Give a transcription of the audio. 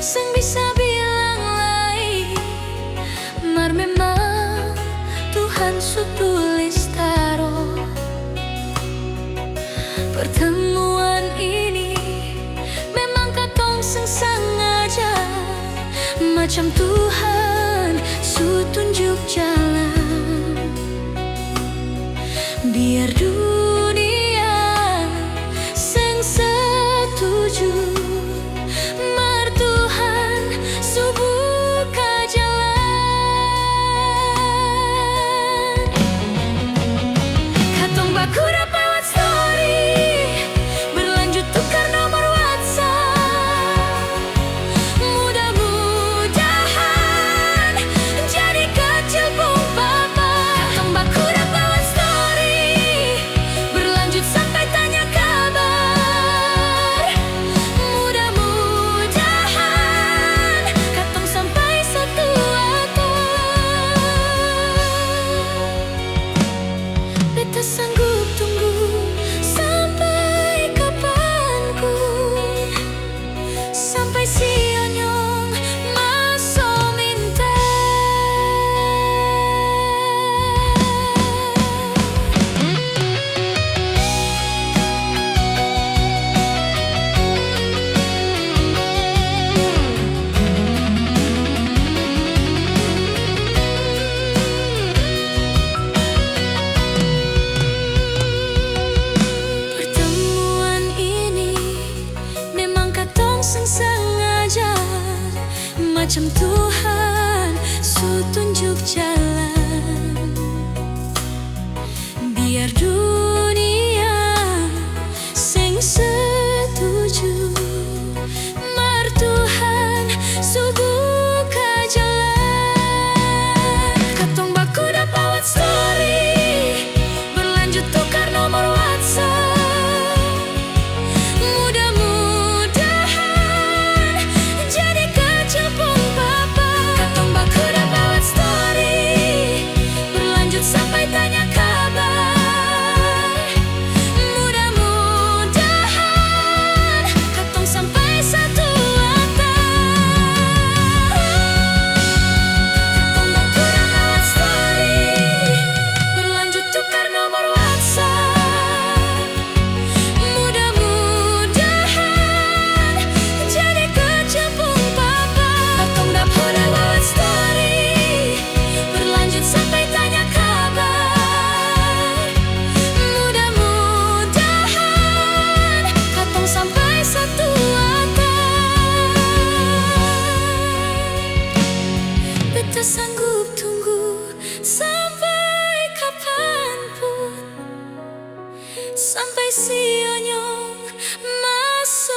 Sing bisa bilang lain, mar memang Tuhan su tulis taruh pertemuan ini. Memang katong sing sengaja, macam Tuhan su tunjuk jalan. Biar dunia sing setuju, mar Tuhan su buka jalan. Katong baku dapat story, berlanjut tukar nomor WhatsApp. Mudah-mudahan jadi kecil pun papa. Katong baku dapat story, berlanjut sampai tanya kabar. Mudah-mudahan katong sampai satu atap. Beta sanggup tunggu sampai kapanpun, sampai si Onyong masuk minta. Pertemuan ini memang katong sing sengaja, macam Tuhan su tunjuk jalan. Biar dunia sing setuju, mar Tuhan su buka jalan. Katong baku dapat story, berlanjut tukar nomor WhatsApp. Mudah-mudahan jadi kecil pun papa. Katong baku dapat story, berlanjut sampai tanya kabar. Mudah-mudahan katong sampai satu atap. Katong baku dapat story, berlanjut tukar nomor WhatsApp. Mudah-mudahan jadi kecil pun papa. Katong dapat lewat story, berlanjut sampai tanya kabar. Mudah-mudahan katong sampai satu atap. Beta sanggup tunggu sampai kapanpun, sampai si Onyong masuk